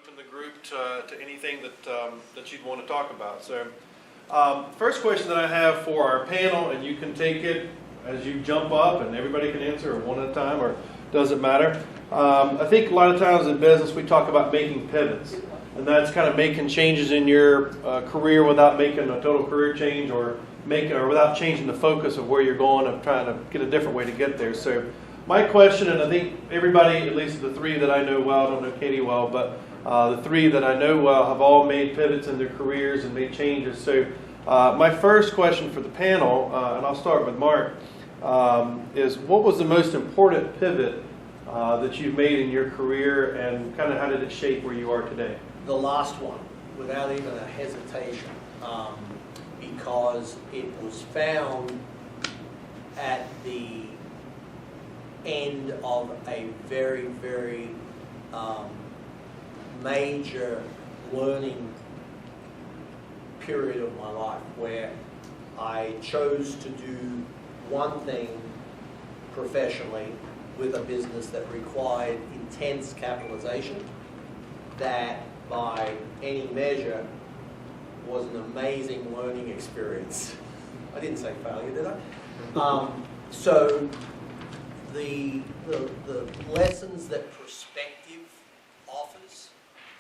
open the group to anything that you'd want to talk about. So, first question that I have for our panel, and you can take it as you jump up, and everybody can answer, or one at a time, or doesn't matter. I think a lot of times in business we talk about making pivots, and that's kind of making changes in your career without making a total career change, or without changing the focus of where you're going, of trying to get a different way to get there. So my question, and I think everybody, at least the three that I know well, I don't know Katy well, but the three that I know well have all made pivots in their careers and made changes. So my first question for the panel, and I'll start with Mark, is what was the most important pivot that you've made in your career, and kind of how did it shape where you are today? The last one, without even a hesitation, because it was found at the end of a very, very major learning period of my life, where I chose to do one thing professionally with a business that required intense capitalization, that by any measure was an amazing learning experience. I didn't say failure, did I? So the lessons that perspective offers,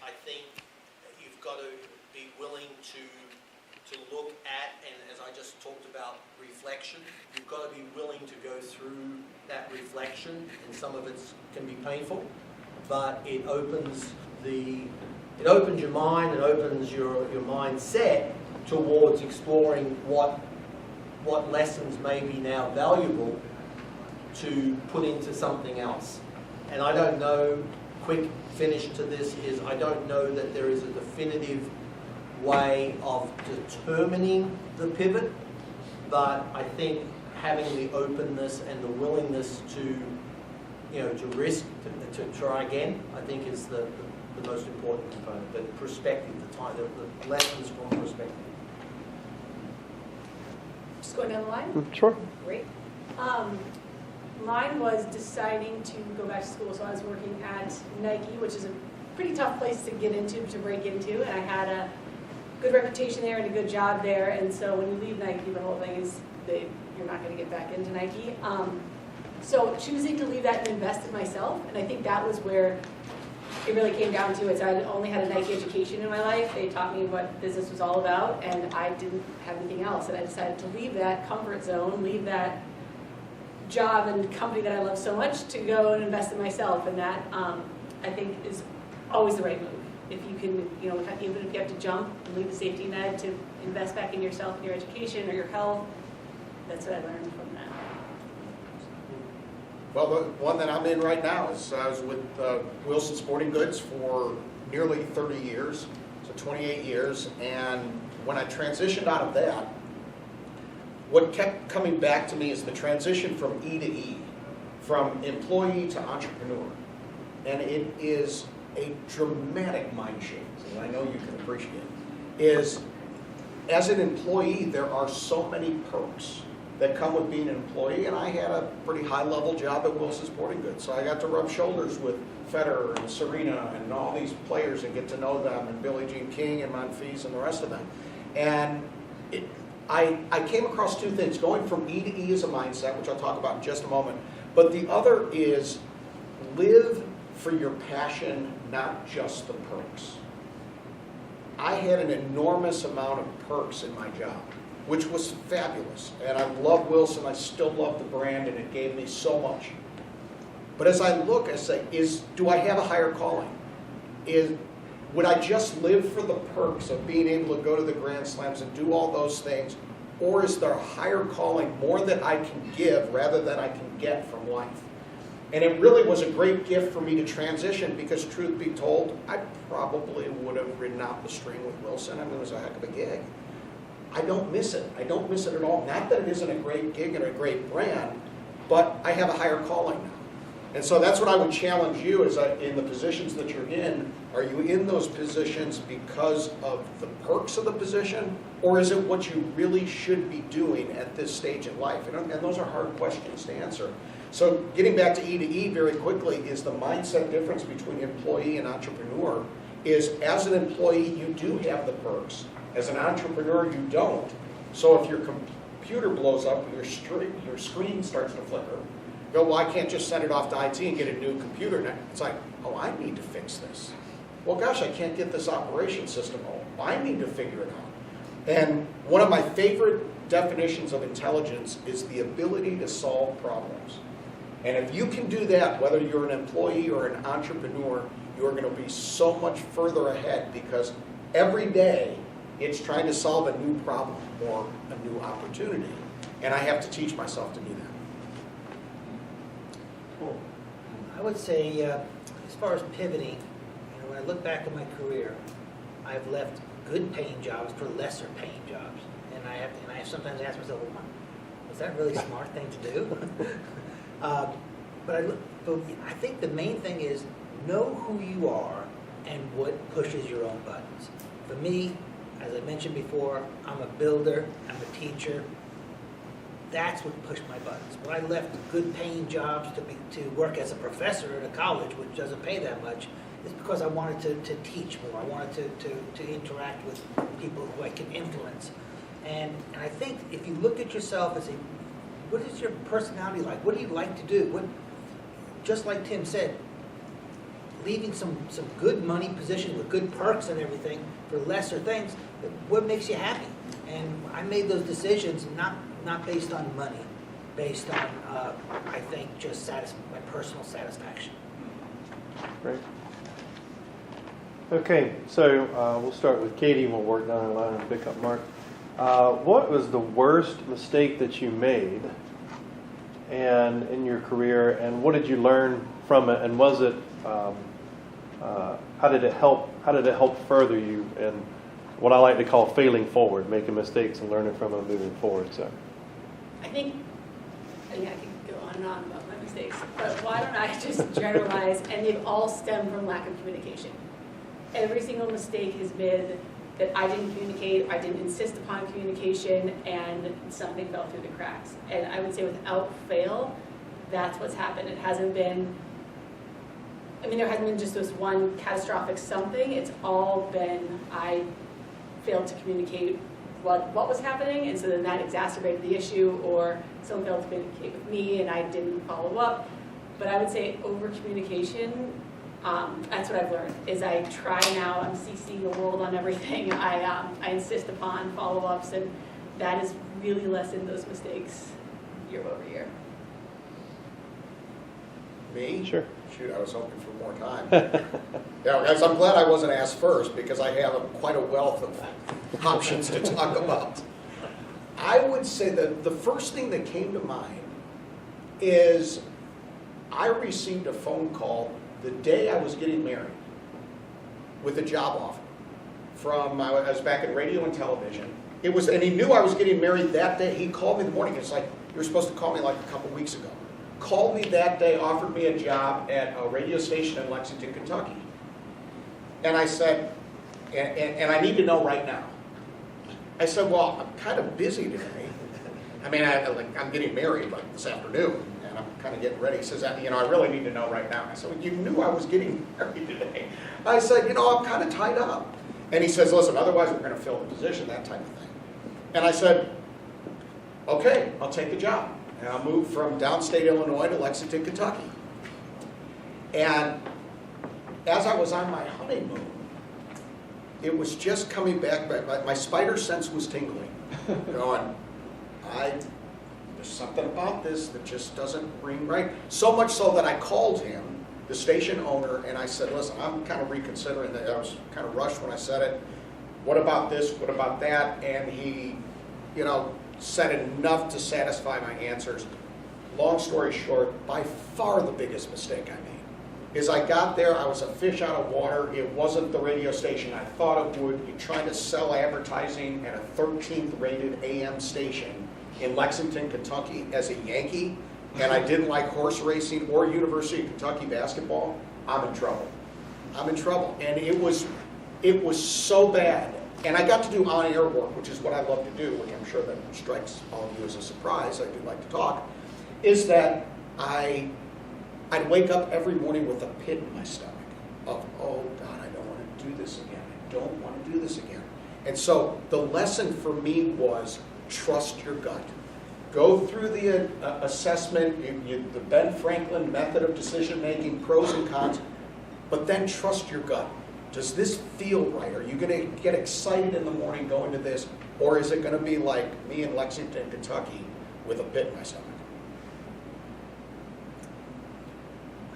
I think that you've got to be willing to look at, and as I just talked about reflection, you've got to be willing to go through that reflection, and some of it can be painful, but it opens your mind, it opens your mindset towards exploring what lessons may be now valuable to put into something else. And I don't know, quick finish to this is, I don't know that there is a definitive way of determining the pivot, but I think having the openness and the willingness to risk, to try again, I think is the most important component. The perspective, the lessons from perspective. Just going down the line? Sure. Great. Mine was deciding to go back to school. So I was working at Nike, which is a pretty tough place to get into, to break into, and I had a good reputation there and a good job there. And so when you leave Nike, the whole thing is you're not going to get back into Nike. So choosing to leave that and invest in myself, and I think that was where it really came down to it. So I only had a Nike education in my life. They taught me what business was all about, and I didn't have anything else. And I decided to leave that comfort zone, leave that job and company that I love so much, to go and invest in myself. And that, I think, is always the right move. If you can, even if you have to jump and leave the safety net to invest back in yourself and your education or your health, that's what I learned from that. Well, the one that I'm in right now is I was with Wilson Sporting Goods for nearly 30 years, so 28 years, and when I transitioned out of that, what kept coming back to me is the transition from E to E, from employee to entrepreneur, and it is a dramatic mind shift, and I know you can appreciate it, is as an employee, there are so many perks that come with being an employee, and I had a pretty high-level job at Wilson Sporting Goods, so I got to rub shoulders with Federer and Serena and all these players and get to know them, and Billie Jean King and Monfils and the rest of them. And I came across two things. Going from E to E is a mindset, which I'll talk about in just a moment, but the other is live for your passion, not just the perks. I had an enormous amount of perks in my job, which was fabulous. And I love Wilson, I still love the brand, and it gave me so much. But as I look, I say, do I have a higher calling? Would I just live for the perks of being able to go to the Grand Slams and do all those things? Or is there a higher calling, more that I can give rather than I can get from life? And it really was a great gift for me to transition, because truth be told, I probably would have ridden out the string with Wilson. I mean, it was a heck of a gig. I don't miss it. I don't miss it at all. Not that it isn't a great gig and a great brand, but I have a higher calling now. And so that's what I would challenge you, is in the positions that you're in, are you in those positions because of the perks of the position, or is it what you really should be doing at this stage in life? And those are hard questions to answer. So getting back to E very quickly, is the mindset difference between employee and entrepreneur is as an employee, you do have the perks. As an entrepreneur, you don't. So if your computer blows up and your screen starts to flicker, you go, well, I can't just send it off to IT and get a new computer. Now, it's like, oh, I need to fix this. Well, gosh, I can't get this operation system home. I need to figure it out. And one of my favorite definitions of intelligence is the ability to solve problems. And if you can do that, whether you're an employee or an entrepreneur, you're going to be so much further ahead, because every day it's trying to solve a new problem or a new opportunity. And I have to teach myself to do that. Cool. I would say, as far as pivoting, when I look back at my career, I've left good paying jobs for lesser paying jobs. And I sometimes ask myself, well, was that really a smart thing to do? But I think the main thing is know who you are and what pushes your own buttons. For me, as I mentioned before, I'm a builder, I'm a teacher. That's what pushed my buttons. When I left good paying jobs to work as a professor at a college, which doesn't pay that much, it's because I wanted to teach more. I wanted to interact with people who I can influence. And I think if you look at yourself and say, what is your personality like? What do you like to do? Just like Tim said, leaving some good money position with good perks and everything for lesser things, what makes you happy? And I made those decisions not based on money, based on, I think, just my personal satisfaction. Great. Okay, so we'll start with Katy and we'll work down the line and pick up Mark. What was the worst mistake that you made and in your career, and what did you learn from it, and was it how did it help further you in what I like to call failing forward, making mistakes and learning from them moving forward? So I think I could go on and on about my mistakes, but why don't I just generalize, and they've all stemmed from lack of communication. Every single mistake has been that I didn't communicate, I didn't insist upon communication, and something fell through the cracks. And I would say without fail, that's what's happened. It hasn't been, there hasn't been just this one catastrophic something. It's all been, I failed to communicate what was happening, and so then that exacerbated the issue, or someone failed to communicate with me and I didn't follow up. But I would say over communication, that's what I've learned, is I try now, I'm CCing the world on everything. I insist upon follow-ups, and that has really lessened those mistakes year over year. Me? Sure. Shoot, I was hoping for more time. Yeah, guys, I'm glad I wasn't asked first, because I have quite a wealth of options to talk about. I would say that the first thing that came to mind is I received a phone call the day I was getting married with a job offer from, I was back in radio and television. And he knew I was getting married that day. He called me in the morning. It's like, you were supposed to call me like a couple weeks ago. Called me that day, offered me a job at a radio station in Lexington, Kentucky. And I said, and I need to know right now. I said, well, I'm kind of busy today. I'm getting married like this afternoon, and I'm kind of getting ready. He says, I really need to know right now. I said, well, you knew I was getting married today. I said, I'm kind of tied up. And he says, listen, otherwise we're going to fill the position, that type of thing. And I said, okay, I'll take the job. And I moved from downstate Illinois to Lexington, Kentucky. And as I was on my honeymoon, it was just coming back, my spider sense was tingling. Going, there's something about this that just doesn't ring right. So much so that I called him, the station owner, and I said, listen, I'm kind of reconsidering that. I was kind of rushed when I said it. What about this? What about that? And he, said enough to satisfy my answers. Long story short, by far the biggest mistake I made is I got there, I was a fish out of water. It wasn't the radio station I thought it would. You're trying to sell advertising at a 13th rated AM station in Lexington, Kentucky as a Yankee, and I didn't like horse racing or University of Kentucky basketball. I'm in trouble. And it was so bad. And I got to do on-air work, which is what I love to do, which I'm sure that strikes all of you as a surprise. I do like to talk. Is that I'd wake up every morning with a pit in my stomach of, oh God, I don't want to do this this again. I don't want to do this again. And so the lesson for me was trust your gut. Go through the assessment, the Ben Franklin method of decision-making, pros and cons, but then trust your gut. Does this feel right? Are you going to get excited in the morning going to this, or is it going to be like me in Lexington, Kentucky, with a pit in my stomach?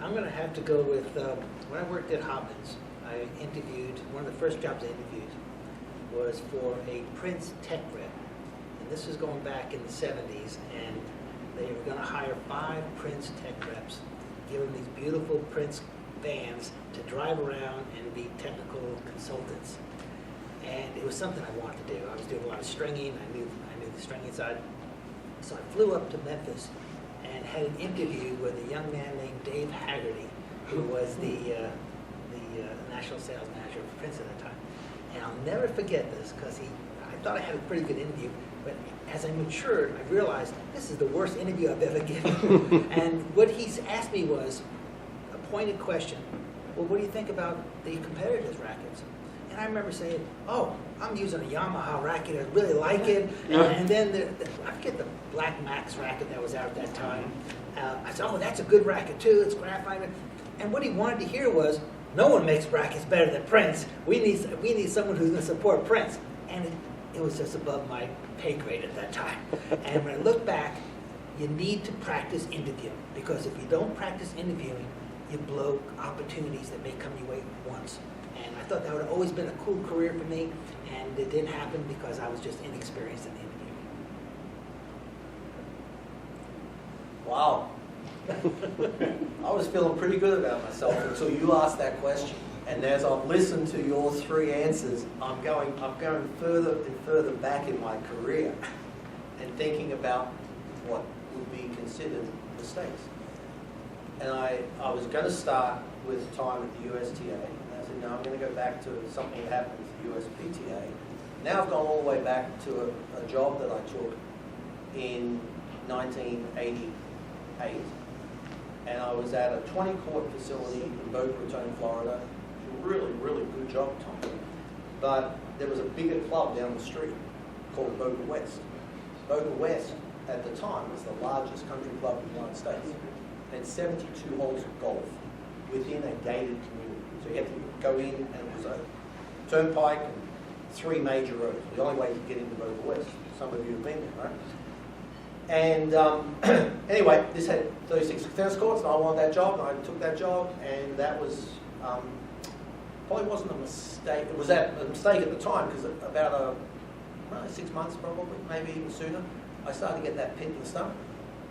I'm going to have to go with, when I worked at Hopkins, I interviewed, one of the first jobs I interviewed was for a Prince tech rep. And this was going back in the 70s, and they were going to hire 5 Prince tech reps, give them these beautiful Prince vans to drive around and be technical consultants. And it was something I wanted to do. I was doing a lot of stringing. I knew the stringing side. So I flew up to Memphis and had an interview with a young man named Dave Haggerty, who was the national sales manager for Prince at that time. And I'll never forget this, because I thought I had a pretty good interview, but as I matured, I realized this is the worst interview I've ever given. And what he's asked me was a pointed question. Well, what do you think about the competitors' rackets? And I remember saying, oh, I'm using a Yamaha racket, I really like it. And then I forget the Black Max racket that was out at that time. I said, oh, that's a good racket too, it's graphite. And what he wanted to hear was, no one makes rackets better than Prince. We need someone who's going to support Prince. And it was just above my pay grade at that time. And when I look back, you need to practice interviewing, because if you don't practice interviewing, you blow opportunities that may come your way once. And I thought that would have always been a cool career for me, and it didn't happen because I was just inexperienced in the interview. Wow. I was feeling pretty good about myself until you asked that question. And as I've listened to your 3 answers, I'm going further and further back in my career and thinking about what would be considered mistakes. And I was going to start with time at the USTA. And I said, no, I'm going to go back to something that happened with the USPTA. Now I've gone all the way back to a job that I took in 1988. And I was at a 20-court facility in Boca Raton, Florida. It was a really, really good job, Tom. But there was a bigger club down the street called Boca West. Boca West, at the time, was the largest country club in the United States. It had 72 holes of golf within a gated community. So you had to go in, and it was a turnpike and 3 major roads. The only way to get into Boca West. Some of you have been there, right? And anyway, this had 36 tennis courts, and I wanted that job, and I took that job, and that was probably wasn't a mistake. It was a mistake at the time, because about 6 months probably, maybe even sooner, I started to get that pit in the stomach.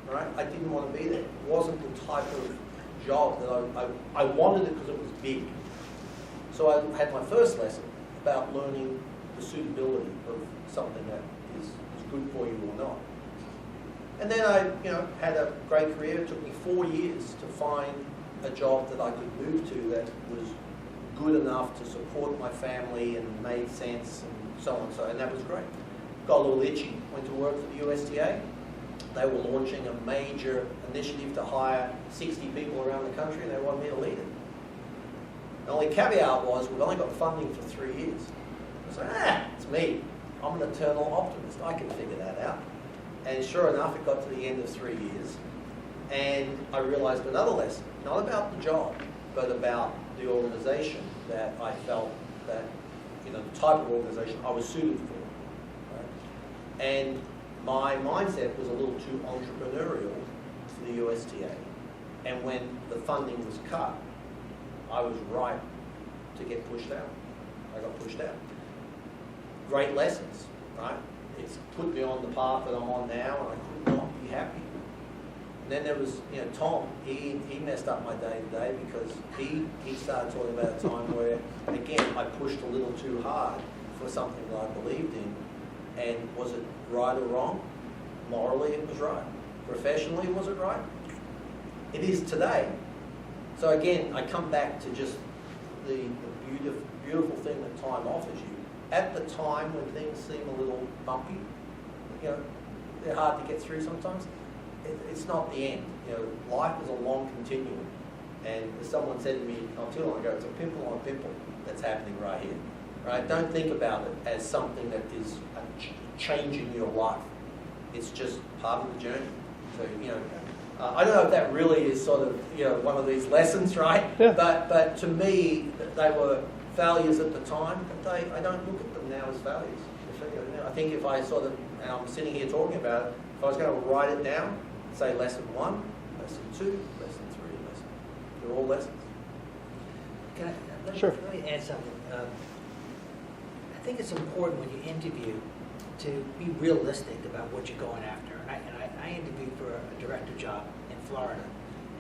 Right? I didn't want to be there. It wasn't the type of job that I wanted it because it was big. So I had my first lesson about learning the suitability of something that is good for you or not. And then I, had a great career. It took me 4 years to find a job that I could move to that was good enough to support my family and made sense and so on. And that was great. Got a little itchy. Went to work for the USTA. They were launching a major initiative to hire 60 people around the country, and they wanted me to lead it. The only caveat was we've only got funding for 3 years. I said, it's me. I'm an eternal optimist. I can figure that out. And sure enough, it got to the end of 3 years, and I realized another lesson, not about the job, but about the organization that I felt that, the type of organization I was suited for. Right? And my mindset was a little too entrepreneurial for the USTA. And when the funding was cut, I was ripe to get pushed out. I got pushed out. Great lessons, right? It's put me on the path that I'm on now, and I could not be happy. And then there was, Tom. He messed up my day to day because he started talking about a time where, again, I pushed a little too hard for something that I believed in. And was it right or wrong? Morally, it was right. Professionally, was it right? It is today. So again, I come back to just the beautiful thing that time offers you. At the time when things seem a little bumpy, they're hard to get through sometimes, it's not the end. Life is a long continuum. And someone said to me not too long ago, it's a pimple on a pimple that's happening right here. Right? Don't think about it as something that is changing your life. It's just part of the journey. So, I don't know if that really is sort of, one of these lessons, right? Yeah. But to me, they were failures at the time, but I don't look at them now as failures. I think if I sort of, and I'm sitting here talking about it, if I was going to write it down, say lesson 1, lesson 2, lesson 3, lesson. They're all lessons. Sure. Let me add something. I think it's important when you interview to be realistic about what you're going after. And I interviewed for a director job in Florida,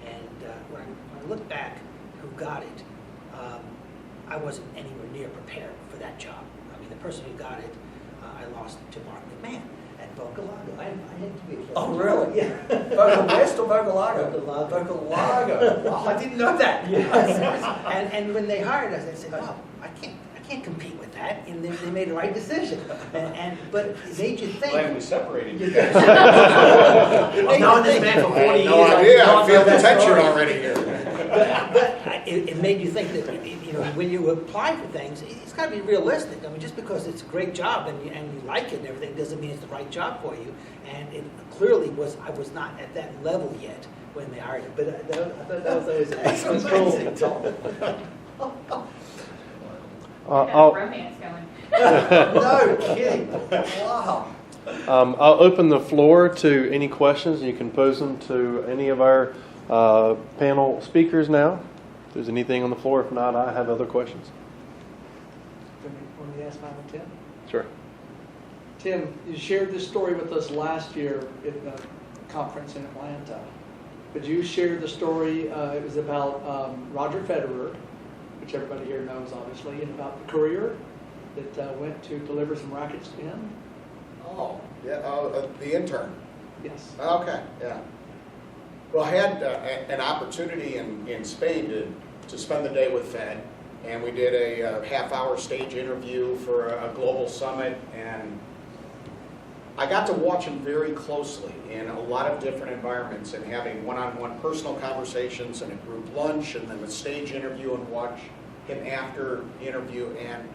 and when I look back who got it, I wasn't anywhere near prepared for that job. I mean, the person who got it, I lost to Mark McMahon at Boca Lago. I interviewed for Oh, really? Yeah. Boca West or Boca Lago? Boca Lago. Boca Lago. Oh, I didn't know that. And when they hired us, I said, "Oh, I can't compete with that." And they made the right decision. But it made you think. Glad we separated you guys. I've known this man for 40 years. No idea, I don't feel know the that tension story. already here. But it made you think that when you apply for things, it's got to be realistic. I mean, just because it's a great job and you like it and everything doesn't mean it's the right job for you. And it clearly I was not at that level yet when they hired it. But I thought that was always That's amazing, Tom. I'll, romance going. No kidding. Wow. I'll open the floor to any questions. You can pose them to any of our panel speakers now. If there's anything on the floor, if not, I have other questions. Want me to ask mine with Tim? Sure. Tim, you shared this story with us last year at the conference in Atlanta. But you shared the story, it was about Roger Federer, which everybody here knows, obviously, and about the courier that went to deliver some rackets to him. Oh, yeah, the intern. Yes. Okay, yeah. Well, I had an opportunity in Spain to spend the day with Fed, and we did a half-hour stage interview for a global summit, and I got to watch him very closely in a lot of different environments and having one-on-one personal conversations and a group lunch and then a stage interview and watch him after the interview and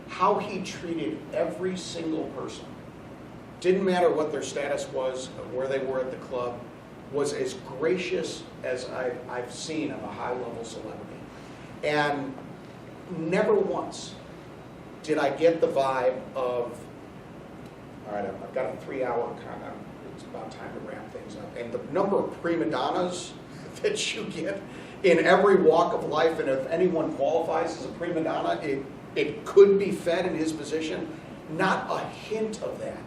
how he treated every single person. Didn't matter what their status was, where they were at the club, was as gracious as I've seen of a high-level celebrity. And never once did I get the vibe of, all right, I've got a 3-hour kind of, it's about time to wrap things up. And the number of prima donnas that you get in every walk of life, and if anyone qualifies as a prima donna, it could be Fed in his position. Not a hint of that.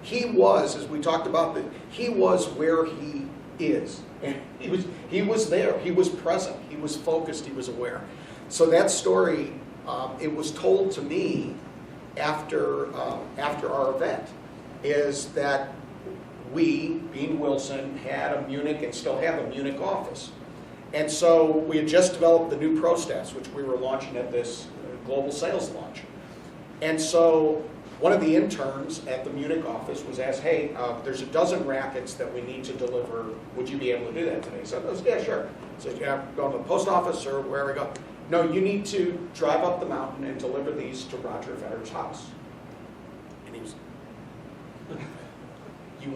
He was, as we talked about, he was where he is. And he was there. He was present. He was focused. He was aware. So that story, it was told to me after our event, is that we, being Wilson, had a Munich and still have a Munich office. And so we had just developed the new Pro Stats, which we were launching at this global sales launch. And so one of the interns at the Munich office was asked, hey, there's a dozen rackets that we need to deliver. Would you be able to do that today? So I said, yeah, sure. So yeah, go to the post office or wherever I go. No, you need to drive up the mountain and deliver these to Roger Federer's house. And he was, you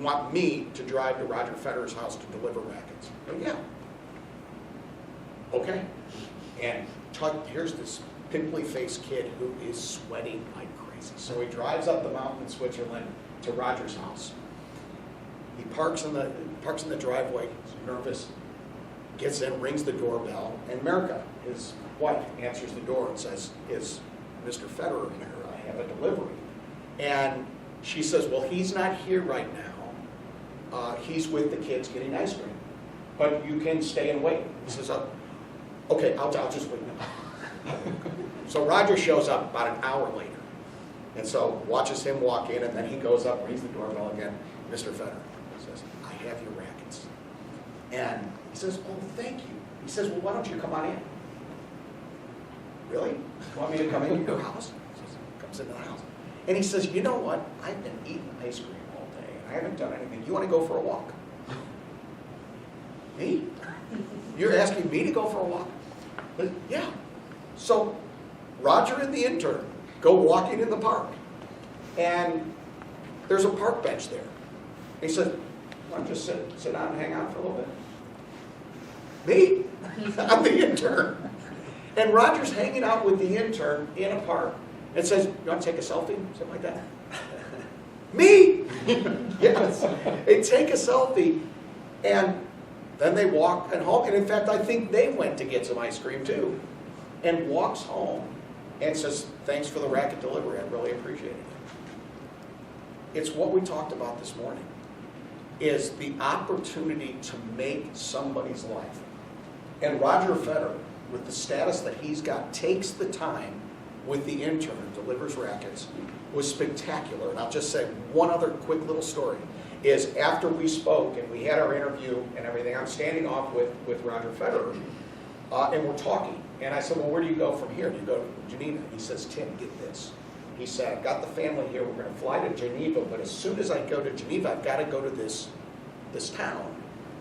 want me to drive to Roger Federer's house to deliver rackets? Oh, yeah. Okay. And Todd, here's this pimply-faced kid who is sweating like crazy. So he drives up the mountain in Switzerland to Roger's house. He parks in the driveway, he's nervous, gets in, rings the doorbell, and America, his wife, answers the door and says, is Mr. Federer here? I have a delivery. And she says, well, he's not here right now. He's with the kids getting ice cream. But you can stay and wait. He says, okay, I'll just wait. So Roger shows up about an hour later. And so watches him walk in, and then he goes up, rings the doorbell again. Mr. Federer says, I have your rackets. And he says, oh, thank you. He says, well, why don't you come on in? Really? You want me to come into your house? He says, comes into the house. And he says, you know what? I've been eating ice cream all day. I haven't done anything. You want to go for a walk? Me? You're asking me to go for a walk? But, yeah. So Roger and the intern go walking in the park. And there's a park bench there. He said, why don't you sit down and hang out for a little bit? Me? I'm the intern. And Roger's hanging out with the intern in a park and says, you want to take a selfie? Something like that. Me? Yes. They take a selfie and then they walk home. And in fact, I think they went to get some ice cream too. And walks home and says, thanks for the racket delivery. I really appreciate it. It's what we talked about this morning, is the opportunity to make somebody's life. And Roger Federer, with the status that he's got, takes the time with the intern and delivers rackets, was spectacular. And I'll just say one other quick little story, is after we spoke and we had our interview and everything, I'm standing off with Roger Federer, and we're talking. And I said, well, where do you go from here? Do you go to Geneva? He says, Tim, get this. He said, I've got the family here. We're going to fly to Geneva, but as soon as I go to Geneva, I've got to go to this town.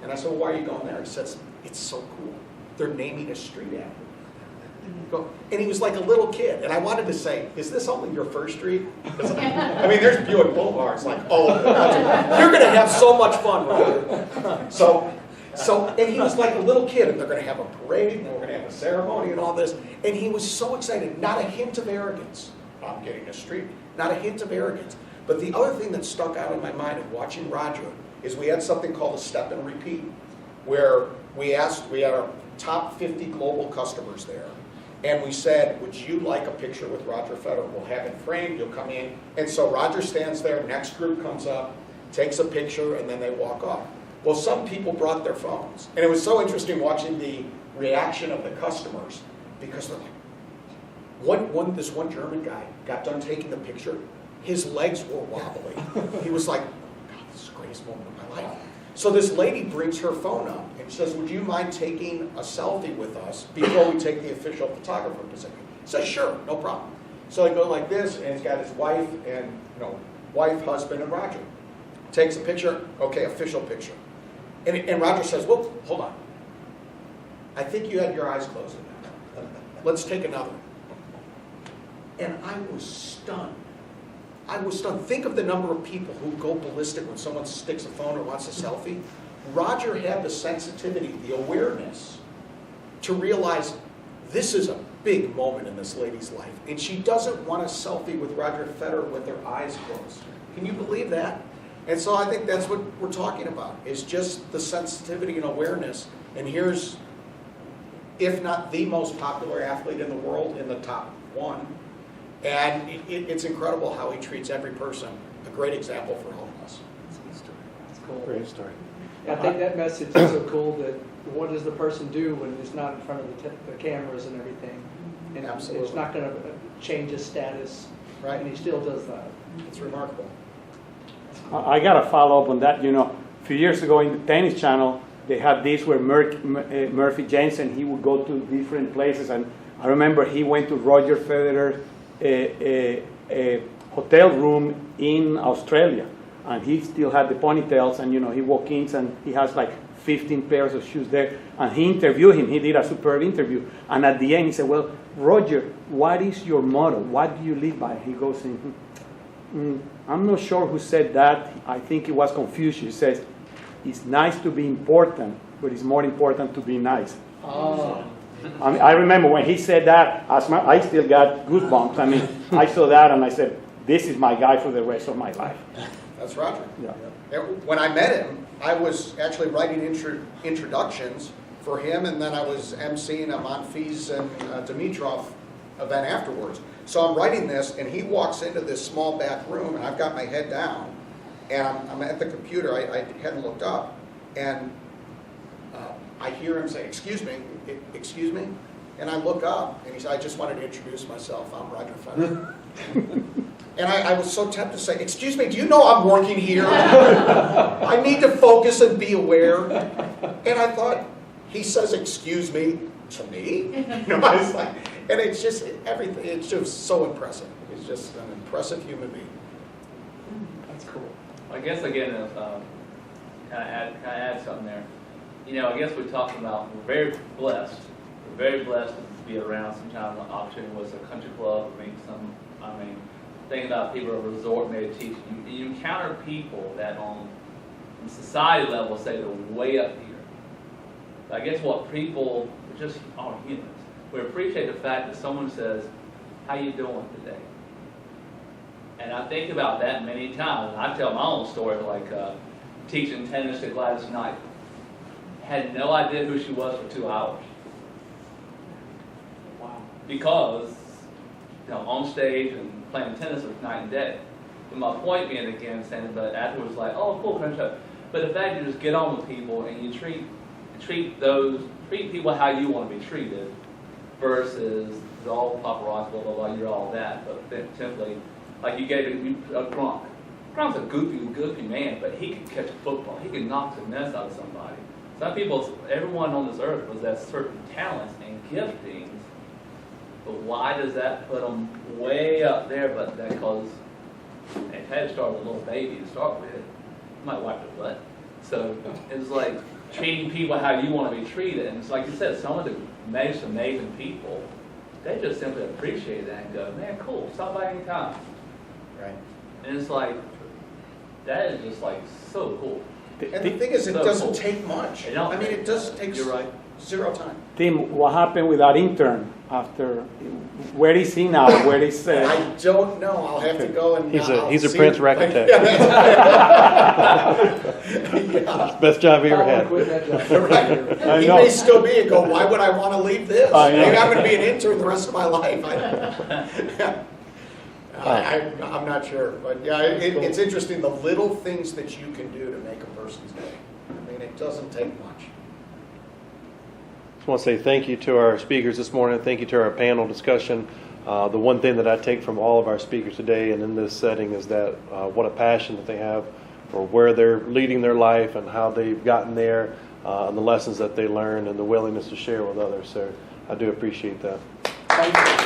And I said, well, why are you going there? He says, it's so cool. They're naming a street after me. And he was like a little kid. And I wanted to say, is this only your first street? I mean, there's Buwick Boulevard. It's like, oh, you're going to have so much fun, Roger. So, and he was like a little kid, and they're going to have a parade, and we're going to have a ceremony and all this. And he was so excited, not a hint of arrogance. I'm getting a street, not a hint of arrogance. But the other thing that stuck out in my mind of watching Roger is we had something called a step and repeat, where we had our top 50 global customers there. And we said, would you like a picture with Roger Federer? We'll have it framed, you'll come in. And so Roger stands there, next group comes up, takes a picture, and then they walk off. Well, some people brought their phones. And it was so interesting watching the reaction of the customers, because they're like, this one German guy got done taking the picture, his legs were wobbly. He was like, God, this is the greatest moment of my life. So this lady brings her phone up and says, would you mind taking a selfie with us before we take the official photographer position? He says, sure, no problem. So I go like this, and he's got his wife and, wife, husband, and Roger. Takes a picture, okay, official picture. And Roger says, well, hold on. I think you had your eyes closed. Let's take another. And I was stunned. I was stunned. Think of the number of people who go ballistic when someone sticks a phone or wants a selfie. Roger had the sensitivity, the awareness to realize this is a big moment in this lady's life. And she doesn't want a selfie with Roger Federer with her eyes closed. Can you believe that? And so I think that's what we're talking about, is just the sensitivity and awareness. And here's, if not the most popular athlete in the world, in the top one. And it's incredible how he treats every person. A great example for all of us. That's cool. Great story. I think that message is so cool, that what does the person do when it's not in front of the cameras and everything? And Absolutely. It's not going to change his status. Right. And he still does that. It's remarkable. I got to follow up on that. A few years ago in the tennis channel, they had this where Murphy Jensen, he would go to different places. And I remember he went to Roger Federer's a hotel room in Australia. And he still had the ponytails, and he walks in and he has like 15 pairs of shoes there. And he interviewed him. He did a superb interview. And at the end, he said, well, Roger, what is your motto? What do you live by? He goes in, I'm not sure who said that. I think it was Confucius. He says, it's nice to be important, but it's more important to be nice. Oh. I remember when he said that, I still got goosebumps. I saw that and I said, this is my guy for the rest of my life. That's Roger. Yeah. When I met him, I was actually writing introductions for him, and then I was emceeing a Monfils and Dimitrov event afterwards. So I'm writing this, and he walks into this small back room, and I've got my head down, and I'm at the computer. I hadn't looked up, and I hear him say, excuse me, and I look up, and he said, I just wanted to introduce myself. I'm Roger Federer. And I was so tempted to say, excuse me, do you know I'm working here? I need to focus and be aware. And I thought, he says, excuse me, to me? I was like, and it's just everything. It's just so impressive. He's just an impressive human being. That's cool. I guess again, kind of add something there. you know, I guess we're talking about, we're very blessed. We're very blessed to be around sometimes an opportunity was a country club, or maybe some, I mean, thinking about people at a resort, maybe teaching. You encounter people that on society level say they're way up here. I guess what people just are humans. We appreciate the fact that someone says, "How you doing today?" And I think about that many times. And I tell my own story, like teaching tennis to Gladys Knight. Had no idea who she was for 2 hours. Wow. Because, you know, on stage and playing tennis was night and day. But my point being again, saying, but afterwards, like, oh, cool, kind of stuff. But the fact you just get on with people and you treat people how you want to be treated, versus all paparazzi, blah blah blah. You're all that, but then simply, like you gave a Gronk. Gronk's a goofy man, but he can catch a football. He can knock the mess out of somebody. Some people, everyone on this earth possesses certain talents and giftings, but why does that put them way up there? But that because they had to start with a little baby to start with. You might wipe the butt. So it's like treating people how you want to be treated. And it's like you said, some of the most amazing people, they just simply appreciate that and go, man, cool, stop by anytime. Right. And it's like, that is just like so cool. And the thing is, it So doesn't cool. take much. It don't I mean, take it just takes You're right. zero time. Tim, what happened with that intern after? Where is he now? Where is? I don't know. I'll have to go and. He's a I'll he's a see Prince if- Racketeer. Yeah. Best job he ever I wanna had. quit that job. Right. I He know. may still be and go, why would I want to leave this? I know. Maybe I'm going to be an intern the rest of my life. I'm not sure. But yeah, it's interesting the little things that you can do to make a person's day. I mean, it doesn't take much. Just want to say thank you to our speakers this morning. Thank you to our panel discussion. The one thing that I take from all of our speakers today and in this setting is that what a passion that they have for where they're leading their life and how they've gotten there, and the lessons that they learned and the willingness to share with others. So I do appreciate that. Thank you.